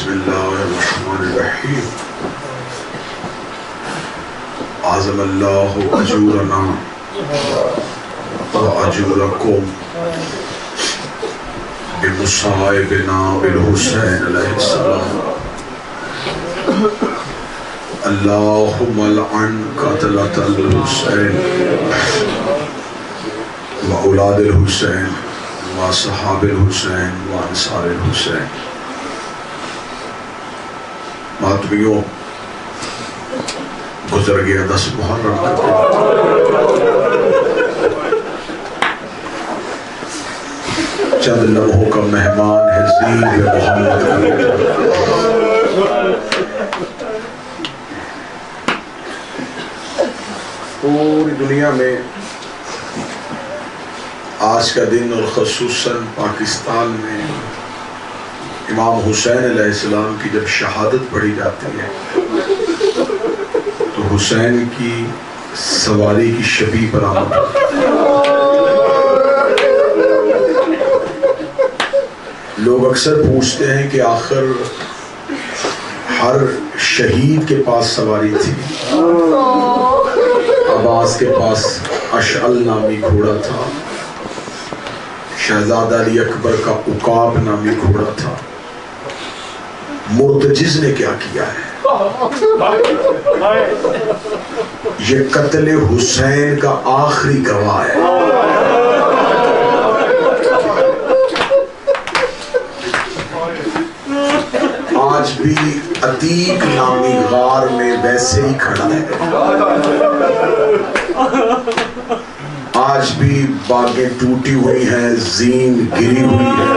بسم اللہ الرحمن الرحیم اعظم اللہ اجورنا و اجورکم بمصائبنا بالحسین علیہ السلام اللہم لعن قتلۃ الحسین و اولاد الحسین و صحاب الحسین و انصار الحسین۔ ماتمیوں، گزر گیا 10 محرم کا چند لمحوں کا مہمان ہے زین محمد پوری دنیا میں آج کا دن اور خصوصاً پاکستان میں امام حسین علیہ السلام کی جب شہادت پڑھی جاتی ہے تو حسین کی سواری کی شبیہ برآمد لوگ اکثر پوچھتے ہیں کہ آخر ہر شہید کے پاس سواری تھی۔ عباس کے پاس اشعل نامی گھوڑا تھا، شہزادہ علی اکبر کا عقاب نامی گھوڑا تھا۔ مرتجز نے کیا کیا ہے؟ یہ قتل حسین کا آخری گواہ ہے۔ آج بھی عتیق نامی غار میں ویسے ہی کھڑا ہے، آج بھی باغیں ٹوٹی ہوئی ہیں، زین گری ہوئی ہے،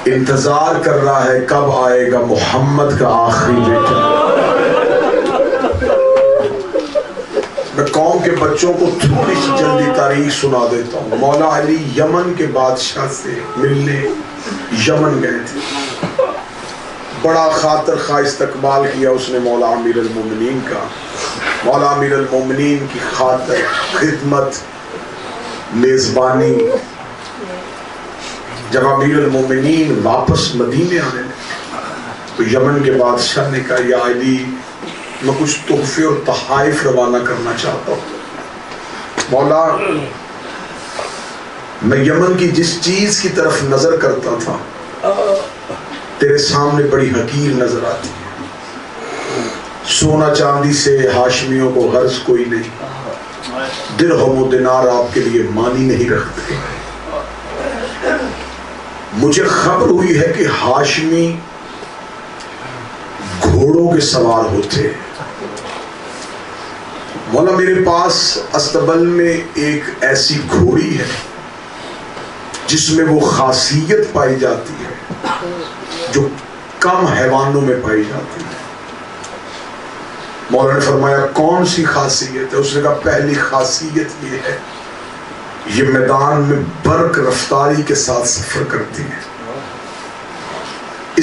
انتظار کر رہا ہے کب آئے گا محمد کا آخری بیٹا۔ میں قوم کے بچوں کو تھوڑی سی جلدی تاریخ سنا دیتا ہوں۔ مولا علی یمن کے بادشاہ سے ملنے یمن گئے تھے، بڑا خاطر خواہ استقبال کیا اس نے مولا امیر المومنین کا۔ مولا امیر المومنین کی خاطر خدمت میزبانی، جب امیر المومنین واپس مدینے آنے لگے تو یمن کے بادشاہ نے کہا یا علی میں کچھ تحفے اور تحائف روانہ کرنا چاہتا ہوں۔ مولا میں یمن کی جس چیز کی طرف نظر کرتا تھا تیرے سامنے بڑی حقیر نظر آتی ہے، سونا چاندی سے ہاشمیوں کو غرض کوئی نہیں، درہم و دینار آپ کے لیے مانی نہیں رکھتے۔ مجھے خبر ہوئی ہے کہ ہاشمی گھوڑوں کے سوار ہوتے۔ مولا میرے پاس استبل میں ایک ایسی گھوڑی ہے جس میں وہ خاصیت پائی جاتی ہے جو کم حیوانوں میں پائی جاتی ہے۔ مولا نے فرمایا کون سی خاصیت ہے؟ اس نے کہا پہلی خاصیت یہ ہے یہ میدان میں برق رفتاری کے ساتھ سفر کرتی ہے۔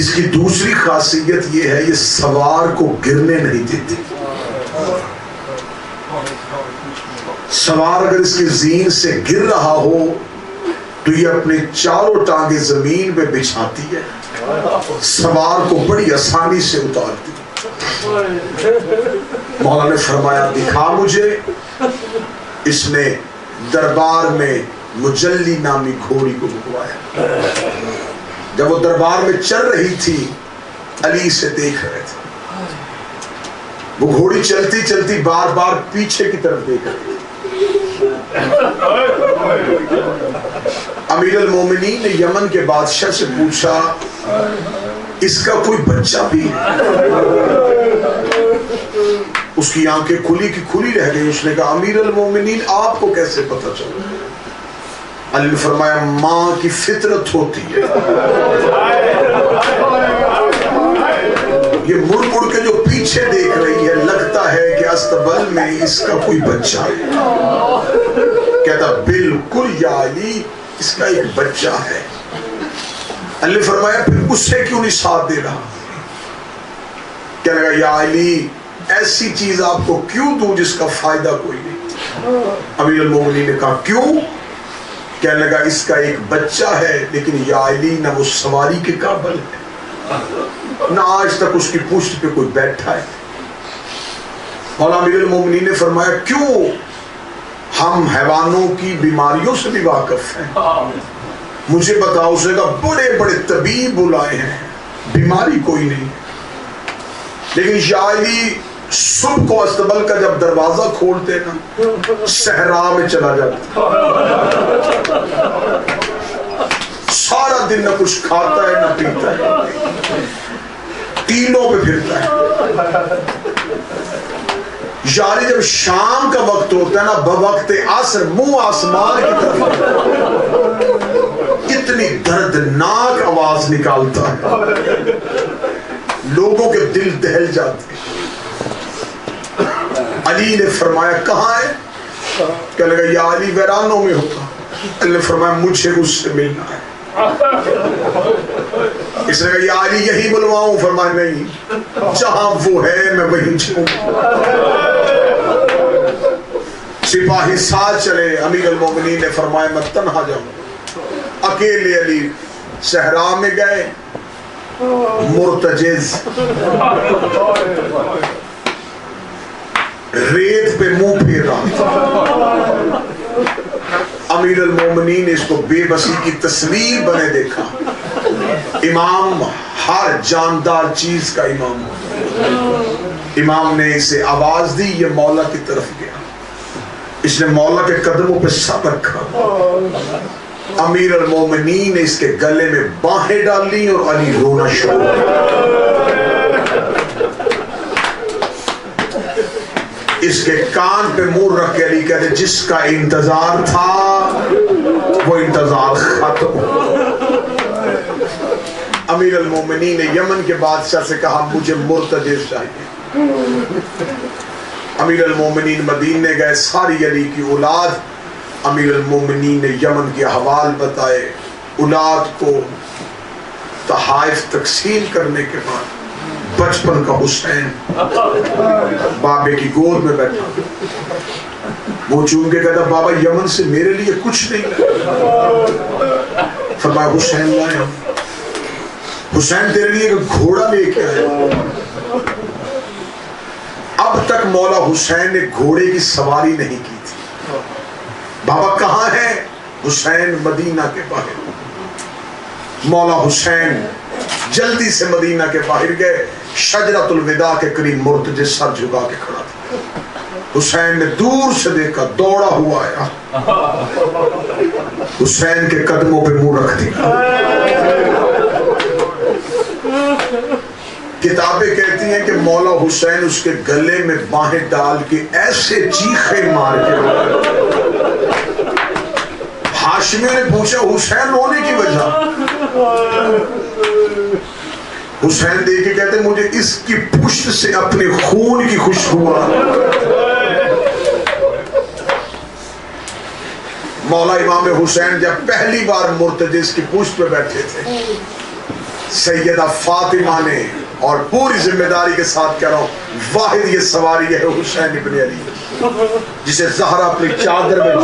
اس کی دوسری خاصیت یہ ہے یہ سوار کو گرنے نہیں دیتی۔ سوار اگر اس کی زین سے گر رہا ہو تو یہ اپنے چاروں ٹانگیں زمین پہ بچھاتی ہے، سوار کو بڑی آسانی سے اتارتی ہے۔ مولا نے فرمایا دکھا مجھے۔ اس نے دربار میں مجلی نامی گھوڑی کو رکوایا۔ جب وہ دربار میں چل رہی تھی علی سے دیکھ رہے تھے، وہ گھوڑی چلتی چلتی بار بار پیچھے کی طرف دیکھ رہی تھی۔ امیر المومنین نے یمن کے بادشاہ سے پوچھا اس کا کوئی بچہ بھی ہے؟ اس کی آنکھیں کھلی کی کھلی رہ گئی۔ اس نے کہا امیر المومنین آپ کو کیسے پتہ چلا؟ علی نے فرمایا ماں کی فطرت ہوتی ہے، یہ مڑ مڑ کے جو پیچھے دیکھ رہی ہے لگتا ہے کہ استبل میں اس کا کوئی بچہ ہے۔ کہتا بالکل یا علی اس کا ایک بچہ ہے۔ علی نے فرمایا پھر اس سے کیوں نہیں ساتھ دے رہا؟ کہنے لگا یا علی ایسی چیز آپ کو کیوں دوں جس کا فائدہ کوئی نہیں؟ امیر المومنین نے کہا کیوں؟ کہنے لگا اس کا ایک بچہ ہے لیکن یا علی نہ وہ سواری کے قابل ہے نہ آج تک اس کی پشت پہ کوئی بیٹھا ہے. مولا امیر المومنین نے فرمایا کیوں؟ ہم حیوانوں کی بیماریوں سے بھی واقف ہیں, مجھے بتاؤ. اس نے کہا بڑے بڑے طبیب بلائے ہیں, بیماری کوئی نہیں. لیکن یا علی صبح کو استبل کا جب دروازہ کھولتے نا صحرا میں چلا جاتا, سارا دن نہ کچھ کھاتا ہے نہ پیتا ہے, تینوں پہ پھرتا ہے. یاری جب شام کا وقت ہوتا ہے نا بوقت عصر منہ آسمان کی طرف اتنی دردناک آواز نکالتا ہے لوگوں کے دل دہل جاتے ہیں. علی نے فرمایا کہاں ہے؟ کہنے لگا یا علی ویرانوں میں ہوگا. علی نے فرمایا مجھے اس سے ملنا ہے. اس نے کہا یا علی یہی بلواؤں؟ فرمایا نہیں, جہاں وہ ہے میں وہیں جاؤں. سپاہی ساتھ چلے. امیر المومنین نے فرمایا میں تنہا جاؤں. اکیلے علی صحرا میں گئے. مرتجز ریت پہ منہ پھیر رہا تھا. امیر المومنین نے اس کو بے بسی کی تصویر بنے دیکھا. امام ہر جاندار چیز کا امام. امام نے اسے آواز دی, یہ مولا کی طرف گیا. اس نے مولا کے قدموں پہ سر رکھا. امیر المومنین نے اس کے گلے میں باہیں ڈالی اور علی رونا شروع کیا. اس کے کان پہ منہ رکھ کے علی کہتے جس کا انتظار تھا وہ انتظار ختم. امیر المومنین نے یمن کے بادشاہ سے کہا مجھے مرتجز چاہیے. امیر المومنین مدینے گئے. ساری علی کی اولاد. امیر المومنین نے یمن کے احوال بتائے. اولاد کو تحائف تقسیم کرنے کے بعد بچپن کا حسین بابے کی گود میں بیٹھا. وہ چون کے کہتا بابا یمن سے میرے لیے کچھ نہیں لایا. فرمایا حسین لایا. حسین تیرے لیے ایک گھوڑا لے کے آیا. اب تک مولا حسین نے گھوڑے کی سواری نہیں کی تھی. بابا کہاں ہے؟ حسین مدینہ کے باہر. مولا حسین جلدی سے مدینہ کے باہر گئے. شجرۃ الوداع کے قریب مرتجز سر جھکا کے کھڑا تھا. حسین نے دور سے دیکھا, دوڑا ہوا آیا, حسین کے قدموں پہ منہ رکھ دیا. کتابیں کہتی ہیں کہ مولا حسین اس کے گلے میں باہیں ڈال کے ایسے چیخیں مار کے. ہاشمی نے پوچھا حسین رونے کی وجہ؟ حسین دیکھ کے کہتے مجھے اس کی پشت سے اپنے خون کی خوشبو آ. مولا امام حسین جب پہلی بار مرتجز کی پشت پہ بیٹھے تھے, سیدہ فاطمہ نے, اور پوری ذمہ داری کے ساتھ کہہ رہا ہوں, واحد یہ سواری ہے حسین ابن علی جسے زہرا اپنی چادر میں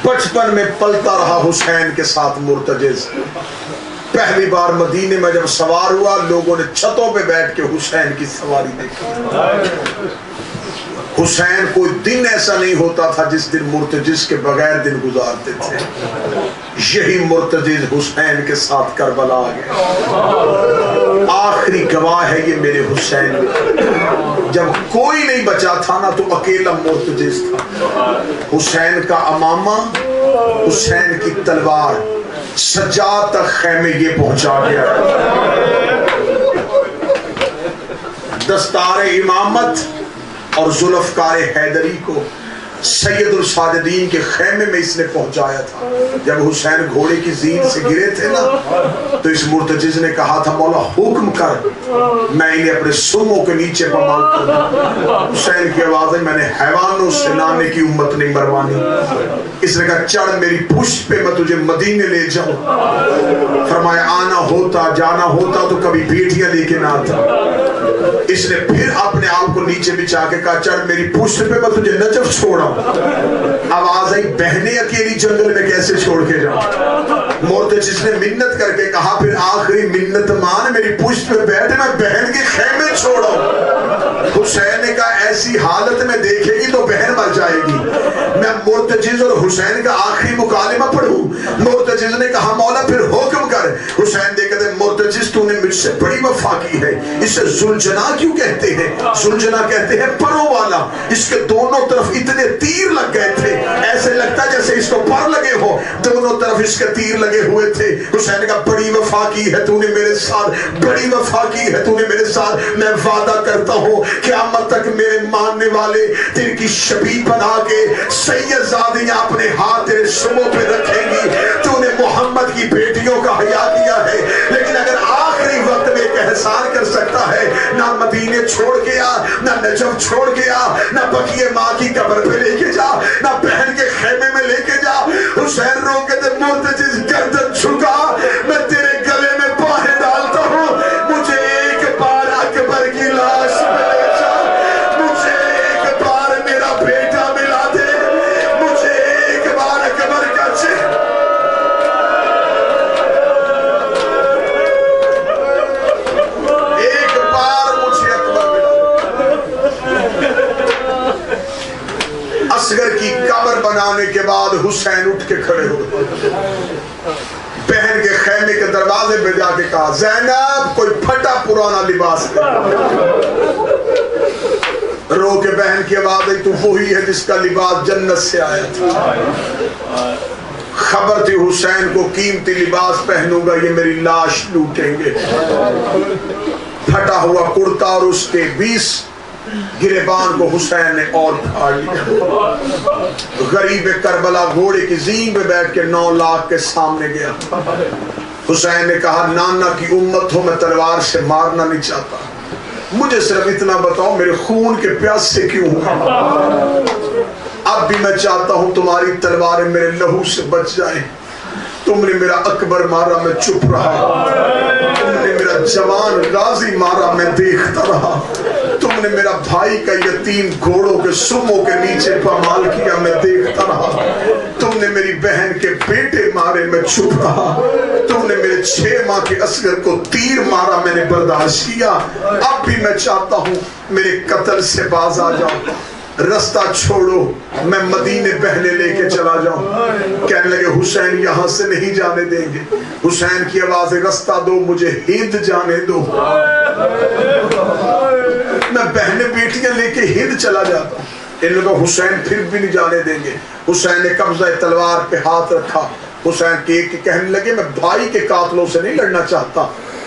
بچپن میں پلتا رہا حسین کے ساتھ مرتجز. پہلی بار مدینے میں جب سوار ہوا لوگوں نے چھتوں پہ بیٹھ کے حسین کی سواری دیکھی. حسین کوئی دن ایسا نہیں ہوتا تھا جس دن مرتجز کے بغیر دن گزارتے تھے. یہی مرتجز حسین کے ساتھ کربلا آ گیا. آخری گواہ ہے یہ میرے حسین. جب کوئی نہیں بچا تھا نا تو اکیلا مرتجز تھا. حسین کا امامہ, حسین کی تلوار سجاد تک خیمے یہ پہنچا گیا. دستار امامت اور ذوالفقار حیدری کو سید الساجدین کے خیمے میں اس نے پہنچایا تھا. جب حسین گھوڑے کی زین سے گرے تھے نا تو اس مرتجز نے کہا تھا مولا حکم کر میں انہیں اپنے سرموں کے نیچے پمال کر دوں. حسین کی آواز ہے میں نے حیوانوں سے لانے کی امت نہیں مروانی. اس نے کہا چڑھ میری پشت پہ میں تجھے مدینے لے جاؤں. فرمایا آنا ہوتا جانا ہوتا تو کبھی بیٹیاں لے کے نہ آتا. اس نے پھر اپنے آپ کو نیچے بچھا کے کہا چڑھ میری پشت پہ میں تجھے نجف چھوڑا. آواز آئی بہنیں اکیلی جنگل میں کیسے چھوڑ کے جاؤں. مرتجز نے منت کر کے کہا پھر آخری منت مان میری پشت پہ بیٹھ میں بہن کے خیمے چھوڑا. حسین نے کہا ایسی حالت میں دیکھے گی تو بہن مر جائے گی. میں مرتجز اور حسین کا آخری مکالمہ پڑھوں. مرتجز نے کہا مولا پھر حکم کر. حسین نے کہتے مرتجز تو نے مجھ سے بڑی وفا کی ہے. اسے زلجنا کیوں کہتے ہیں؟ زلجنا کہتے ہیں پروں والا. اس کے دونوں طرف اتنے تیر لگ گئے تھے ایسے لگتا جیسے اس کو پر لگے ہو. دونوں طرف اس کے تیر لگے ہوئے تھے. حسین نے کہا بڑی وفا کی ہے تو نے میرے ساتھ, بڑی وفا کی ہے تو نے میرے ساتھ. میں وعدہ کرتا ہوں قیامت تک میرے ماننے والے تیرے کی شبیہ بنا کے سید زادیاں اپنے ہاتھ تیرے شموں پہ رکھیں گی. تو نے محمد کی بیٹیوں کا حیا کیا ہے, لیکن اگر آخری وقت میں ایک احسان کر سکتا ہے, نہ مدینے چھوڑ گیا, نہ نجف چھوڑ گیا, نہ بقیہ ماں کی قبر پہ لے کے جا, نہ بہن کے خیمے میں لے کے جا. حسین رو کے دے مرتجز گردن جھکا, میں تیرے گلے میں باہیں ڈالتا ہوں, مجھے ایک بار اکبر کی لاش میں لے جا, مجھے ایک بار میرا بیٹا ملا دے, مجھے ایک بار اکبر کا چہرہ. ایک بار مجھے اکبر ملا. اصغر کی قبر بنانے کے بعد حسین اٹھ کے کھڑے ہو, بہن کے خیمے کے دروازے پہ جا کے کہا زینب کوئی پھٹا پرانا لباس دے. رو کے بہن کی آواز آئی تو وہی ہے جس کا لباس جنت سے آیا تھا. خبر تھی حسین کو قیمتی لباس پہنوں گا یہ میری لاش لوٹیں گے. پھٹا ہوا کرتا اور اس کے 20 گریبان کو حسین نے اور پھاڑ لیا. غریب کربلا گھوڑے کی زین پہ بیٹھ کے 9 لاکھ کے سامنے گیا. حسین نے کہا نانا کی امت ہو, میں تلوار سے مارنا نہیں چاہتا, مجھے صرف اتنا بتاؤ میرے خون کے پیاس سے کیوں ہوں. اب بھی میں چاہتا ہوں تمہاری تلواریں میرے لہو سے بچ جائیں. تم نے میرا اکبر مارا میں چپ رہا, تم نے میرا جوان غازی مارا میں دیکھتا رہا, تم نے میرا بھائی کا یتیم گھوڑوں کے سموں کے نیچے پامال کیا میں دیکھتا رہا, تم نے میری بہن کے بیٹے مارے میں چپ رہا, تم نے میرے 6 ماہ کے اصغر کو تیر مارا میں نے برداشت کیا. اب بھی میں چاہتا ہوں میرے قتل سے باز آ جاؤ, رستہ چھوڑو میں مدینے بہنے لے کے چلا جاؤں. کہنے لگے حسین یہاں سے نہیں جانے دیں گے. حسین کی آواز رستہ دو, مجھے ہند جانے دو, میں بہنیں بیٹیاں لے کے ہند چلا جاتا ہوں. ان لوگوں حسین پھر بھی نہیں جانے دیں گے. حسین نے قبضہ تلوار پہ ہاتھ رکھا. حسین کے کہنے لگے میں بھائی کے قاتلوں سے نہیں لڑنا چاہتا,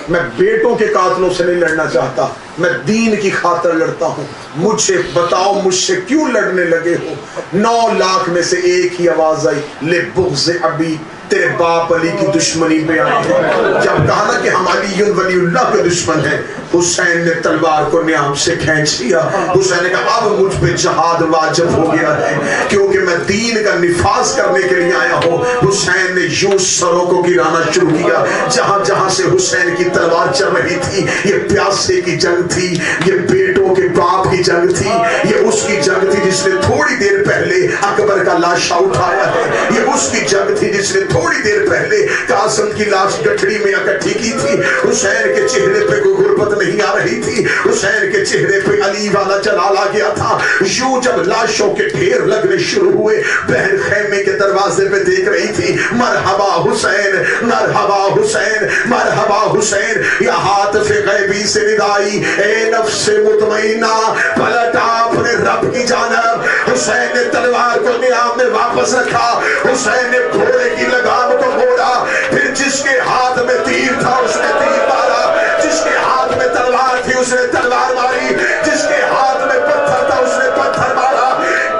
میں بیٹوں کے قاتلوں سے نہیں لڑنا چاہتا, میں دین کی خاطر لڑتا ہوں. مجھے بتاؤ مجھ سے کیوں لڑنے لگے ہو. 9 لاکھ میں سے ایک ہی آواز آئی لے بغض ابی, تیرے باپ علی کی دشمنی میں آئے ہیں. جب کہا نا کہ ہم علی ولی اللہ کے دشمن ہیں, حسین نے تلوار کو نیام سے کھینچ لیا. حسین نے کہا اب مجھ پہ جہاد واجب ہو گیا ہے کیونکہ میں دین کا نفاذ کرنے کے لیے آیا ہوں. حسین نے یوں سروں کو گرانا شروع کیا. جہاں جہاں سے حسین کی تلوار چل رہی تھی, یہ پیاسے کی جنگ تھی, یہ بیٹوں کے باپ کی جنگ تھی, یہ اس کی جنگ تھی جس نے تھوڑی دیر پہلے اکبر کا لاشا اٹھایا ہے, یہ اس کی جنگ تھی جس نے تھوڑی دیر پہلے قاسم کی لاش گٹھڑی میں اکٹھی کی تھی. حسین کے چہرے پہ کوئی غربت نہیں آ رہی تھی, حسین کے چہرے پہ علی والا جلال آ گیا تھا. یوں جب لاشوں کے ڈھیر لگنے شروع ہوئے, بہن خیمے کے دروازے پہ دیکھ رہی تھی مرحبا حسین, مرحبا حسین, مرحبا حسین. یا ہاتھ سے غیبی سے ندائی اے نفس مطمئنہ, پلٹا اپنے رب کی جانب. حسین نے تلوار کو نیام میں واپس رکھا. حسین نے گھوڑے کی لگام کو موڑا, پھر جس کے ہاتھ میں تیر تھا اس نے تیر مارا, جس کے ہاتھ میں تلوار تھی اس نے تلوار ماری, جس کے ہاتھ میں پتھر تھا اس نے پتھر مارا,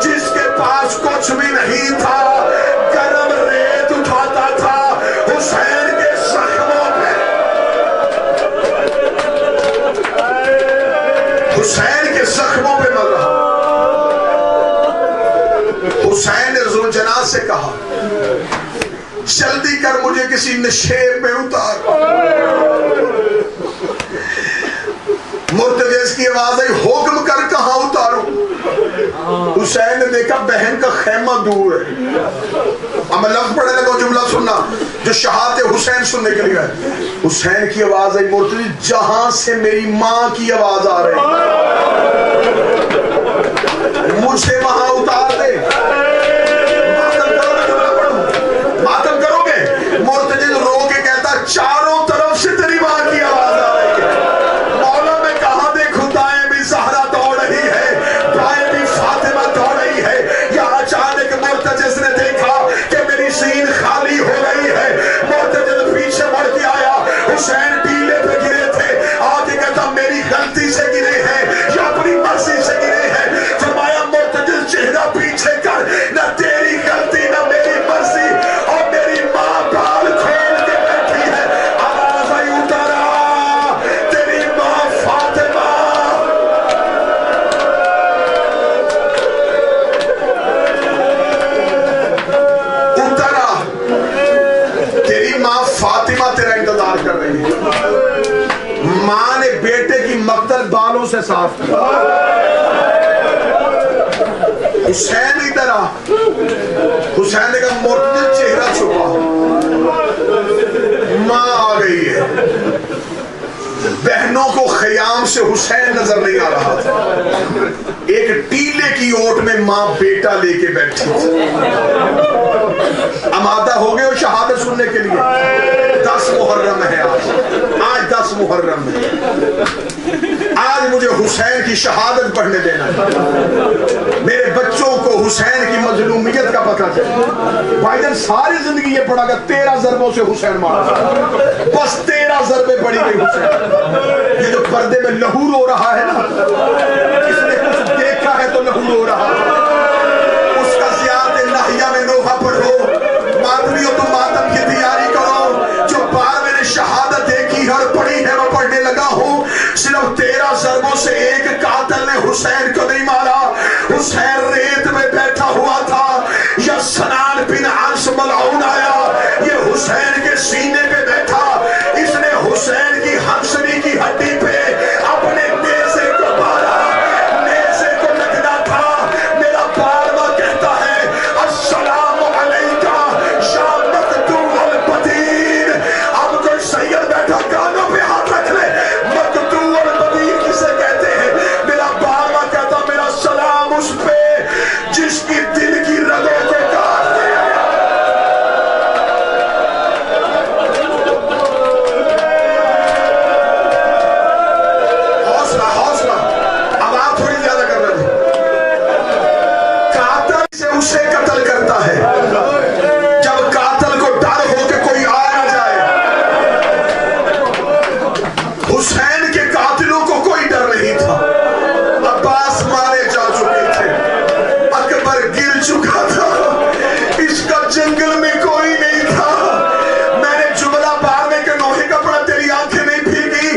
جس کے پاس کچھ بھی نہیں تھا گرم ریت اٹھاتا تھا حسین کے زخموں پہ. حسین کے زخموں پہ مر رہا. حسین نے ذوالجناح سے کہا جلدی کر مجھے کسی نشیب میں اتار. مرتجز کی آواز آئی حکم کر کہاں اتاروں. حسین نے دیکھا بہن کا خیمہ دور ہے. اب میں لفظ پڑھنے لگا جملہ سننا جو شہادت حسین سننے کے لیے ہے. حسین کی آواز آئی مرتضی جہاں سے میری ماں کی آواز آ رہی مجھے وہاں اتار دے. ماتم کرو گے. مرتضی رو کے کہتا چاروں طرف سے تیری ماں کی آواز آ رہی ہے. مولا میں کہاں دیکھوں دائیں بھی زہرا دوڑ رہی ہے بائیں بھی فاطمہ دوڑ رہی ہے. یا اچانک مرتضی نے دیکھا کہ میری سین خالی ہو گئی ہے. مرتضی پیچھے بڑھ کے آیا. حسین ٹیلے پہ گرے تھے. آگے کہتا میری غلطی سے گرے ہیں یا اپنی مرضی سے گرے ہیں. فرمایا مرتضی چہرہ پیچھے کر نہ تیری غلطی نہ میری مرضی. اور میری ماں بال کھول کے بیٹھی ہے. آواز آئی اترا تیری ماں فاطمہ. اترا تیری ماں فاطمہ تیرا انتظار کر رہی ہے. ماں نے بیٹے کی مقتل بالوں سے صاف کیا. حسین ادھر آ. حسین نے کہا مرتضی چہرہ چھپا. ماں آ گئی ہے. بہنوں کو خیام سے حسین نظر نہیں آ رہا تھا. ایک ٹیلے کی اوٹ میں ماں بیٹا لے کے بیٹھی تھی. آمادہ ہو گئے ہو شہادت سننے کے لیے. 10 محرم ہے آج 10 محرم ہے. آج مجھے حسین کی شہادت پڑھنے دینا ہے. میرے بچوں کو حسین کی مظلومیت کا پتہ چلے. بھائی جان ساری زندگی یہ پڑھا گا 13 ضربوں سے حسین مارا. بس 13 ضربیں پڑی گئی حسین. یہ جو پردے میں لہو رو رہا ہے نا اس نے کچھ دیکھا ہے تو لہو رو رہا ہے. اس کا زیادہ ناحیہ میں نوحہ پڑھو. ماتمیوں تو ماتم کی تیاری کرو. جو بار میں نے شہادت دیکھی اور پڑھی ہے وہ پڑھنے لگا ہوں. صرف 13 ضربوں سے ایک قاتل نے حسین کو نہیں مارا. حسین ریت میں بیٹھا ہوا تھا. یا سنان بن عنس ملعون آیا. یہ حسین کے سینے پہ بیٹھا. اس نے حسین کی ہنسنی کی ہڈی پہ اپنے نیزے کو مارا. نیزے کو لگنا تھا. میرا بارواں کہتا ہے السلام علیکہ یا مقتول البدیر. اب کوئی سید بیٹھا کانوں پہ ہاتھ رکھ لے. مقتول البدیر کسے کہتے ہیں؟ میرا بارواں کہتا میرا سلام اس پہ جس کی دل کی رگوں کو کاٹ دیا. حوصلہ آواز تھوڑی زیادہ کر رہے تھے. قاتل سے اسے قتل کرتا ہے جب قاتل کو ڈر ہو کہ کوئی آ نہ جائے. حسین کے قاتلوں کو کوئی ڈر نہیں تھا. عباس مارے جا چکے تھے. اکبر گر چکا تھا. اس کا جنگل میں کوئی نہیں تھا. میں نے جملہ بار میں کہ نوحے کا پڑا تیری آنکھیں نہیں بھیگی.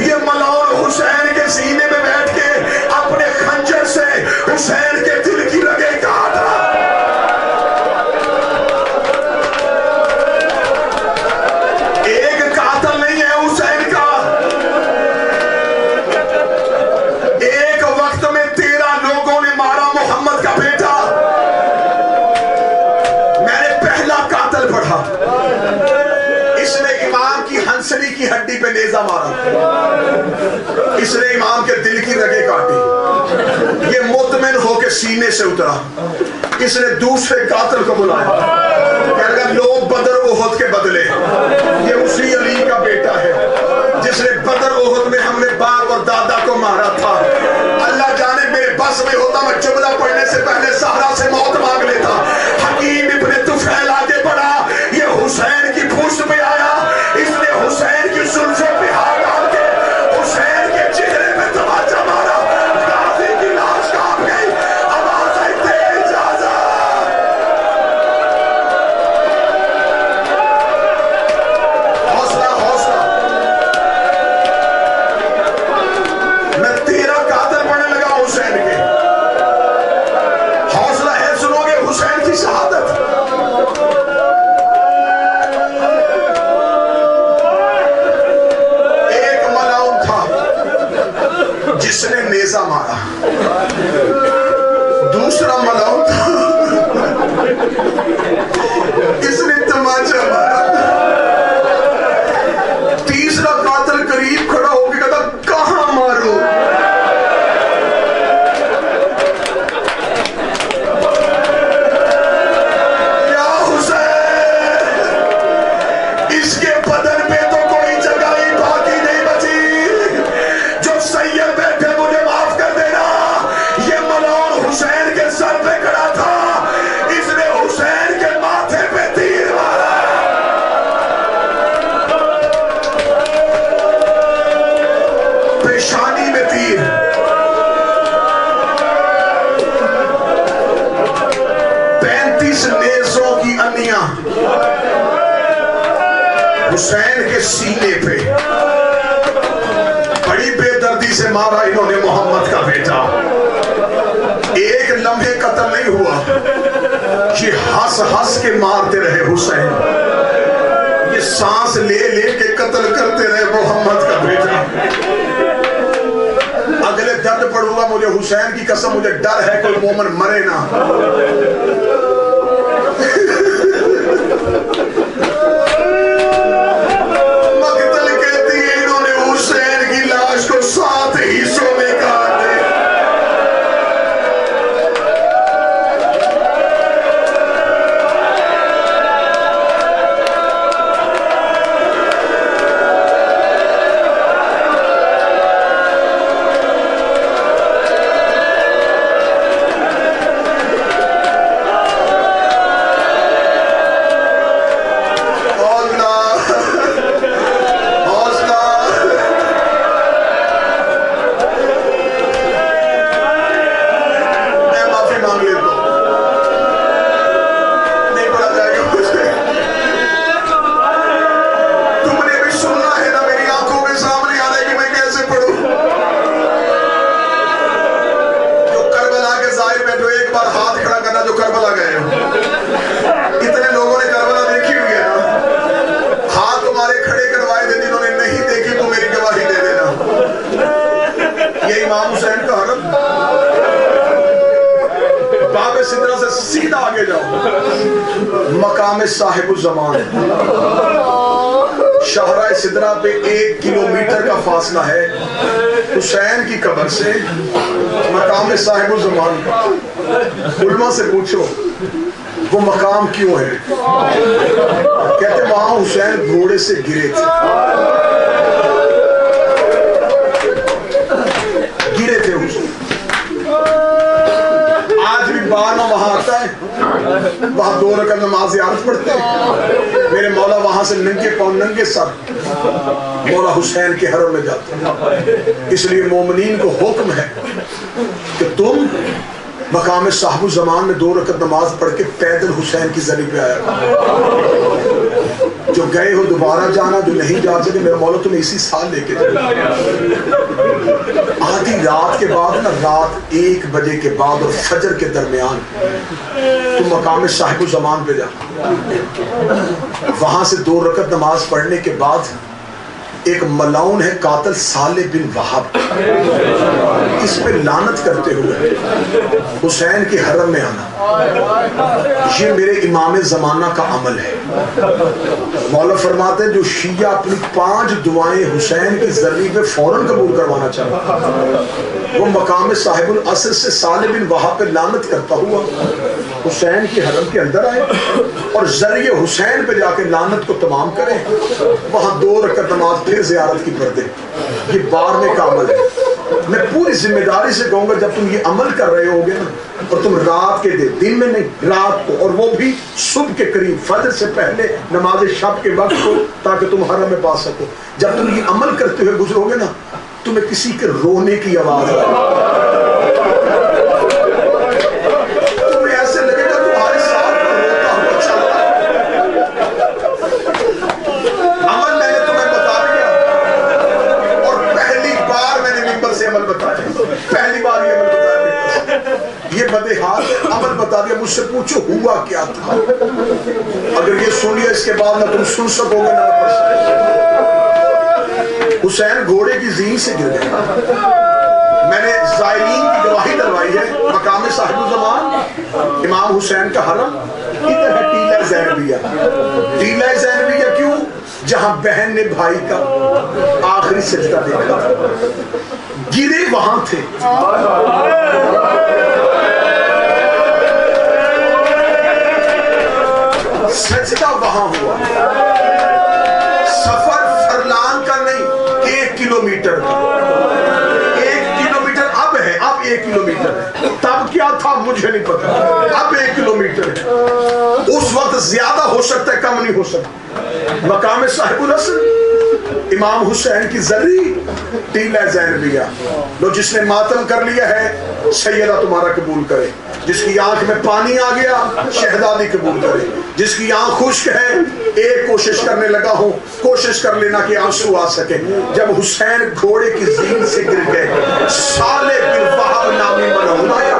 یہ ملعون حسین کے سینے میں بیٹھ کے اپنے خنجر سے حسین کے دل کی رگیں کاٹ رہا. ایک قاتل نہیں ہے حسین کا. ایک وقت میں 13 لوگوں نے مارا محمد کا بیٹا. میں نے پہلا قاتل پڑھا. اس نے امام کی ہنسلی کی ہڈی پہ نیزہ مارا. اس نے امام کے دل کی رگیں کاٹی. یہ مطمئن ہو کے سینے سے اترا. اس نے دوسرے قاتل کو بلایا. کہنے لگا لوگ بدر احد کے بدلے یہ اسی علی کا بیٹا ہے جس نے بدر احد میں ہم نے باپ اور دادا کو مارا تھا. اللہ جانے میرے بس میں ہوتا میں جملہ پڑھنے سے پہلے سہرا سے موت مانگ لیتا. حکیم ابن طفیل آگے بڑھا. یہ حسین کی پشت پہ آیا. اس نے حسین کی زلفوں پہ ہاتھ ڈال کے حسین کے چہرے پہ تماچا مارا. غازی کی لاش کانپ گئی. آواز آئی دے اجازت. حسین کے سینے پہ بڑی بے دردی سے مارا انہوں نے محمد کا بیٹا. ایک لمحے قتل نہیں ہوا, یہ ہنس ہنس کے مارتے رہے حسین, یہ سانس لے لے کے قتل کرتے رہے محمد کا بیٹا. اگلے درد پڑوں گا, مجھے حسین کی قسم مجھے ڈر ہے کوئی مومن مرے نہ. مقتل کہتی ہے انہوں نے حسین کی لاش کو 7 حصوں میں کاٹ دیا. مقام صاحب الزمان شاہراہ سدرہ پہ 1 کلومیٹر کا فاصلہ ہے حسین کی قبر سے مقام صاحب الزمان کا. علماء سے پوچھو وہ مقام کیوں ہے؟ کہتے وہاں حسین گھوڑے سے گرے تھے, گرے تھے حسین. آج بھی بارنا وہاں آتا ہے, وہاں 2 رکعت نماز عارض پڑھتے ہیں, میرے مولا وہاں سے ننگے پاؤں ننگے سر مولا حسین کے حرم میں جاتے ہیں. اس لیے مومنین کو حکم ہے کہ تم مقام صاحب الزمان میں 2 رکعت نماز پڑھ کے پیدل حسین کی زمین پہ آیا. جو گئے ہو دوبارہ جانا, جو نہیں جا سکے میرا مولا تمہیں اسی سال لے کے جائے. آدھی رات کے بعد نا, رات 1 بجے کے بعد اور فجر کے درمیان تم مقام صاحب الزمان پہ جا. وہاں سے 2 رکعت نماز پڑھنے کے بعد ایک ملعون ہے قاتل صالح بن وہاب, اس پہ لعنت کرتے ہوئے حسین کے حرم میں آنا, یہ میرے امام زمانہ کا عمل ہے. مولا فرماتے ہیں جو شیعہ اپنی 5 دعائیں حسین کی ذریعے پہ فوراً قبول کروانا چاہتا, وہ مقام صاحب العصر سے صالح بن وہاب پہ لعنت کرتا ہوا حسین کے حرم کے اندر آئے اور ذریعے حسین پہ جا کے لعنت کو تمام کریں, وہاں 2 رکعت نماز پھر زیارت کی پڑھ دیں. یہ 12ویں کا عمل ہے. میں پوری ذمہ داری سے کہوں گا جب تم یہ عمل کر رہے ہوگے نا, اور تم رات کے دن میں نہیں, رات کو, اور وہ بھی صبح کے قریب فجر سے پہلے نماز شب کے وقت کو, تاکہ تم حرم میں پا سکو. جب تم یہ عمل کرتے ہوئے گزرو گے نا, تمہیں کسی کے رونے کی آواز آئے, پہلی بار یہ عمل بتایا, یہ بدحال عمل بتا دیا. مجھ سے پوچھو ہوا کیا تھا, اگر یہ سن لیا اس کے بعد نہ تم سن سکو گے نہ پڑھ سکو. حسین گھوڑے کی زین سے گر گیا. میں نے زائرین کی گواہی دلوائی ہے. مقام صاحب الزمان امام حسین کا حرم, ادھر ہے ٹیلہ زینبیہ. ٹیلہ زینبیہ کیوں؟ جہاں بہن نے بھائی کا آخری سجدہ دیکھا, گرے وہاں تھے. سجدہ وہاں ہوا. سفر فرلان کا نہیں, 1 کلومیٹر کا. 1 کلومیٹر اب ہے, اب 1 کلومیٹر ہے. تب کیا تھا مجھے نہیں پتا, اب 1 کلومیٹر ہے. اس وقت زیادہ ہو سکتا ہے, کم نہیں ہو سکتا. مقام صاحب العصر امام حسین کی ذری ٹیلہ زینبیہ، لو جس نے ماتم کر لیا ہے سیدہ تمہارا قبول کرے، جس کی آنکھ میں پانی آ گیا شہزادی قبول کرے، جس کی آنکھ خشک ہے ایک کوشش کرنے لگا ہوں، کوشش کر لینا کہ آنسو آ سکے۔ جب حسین گھوڑے کی زین سے گر گئے، صالح بن وہب نامی منہوم آیا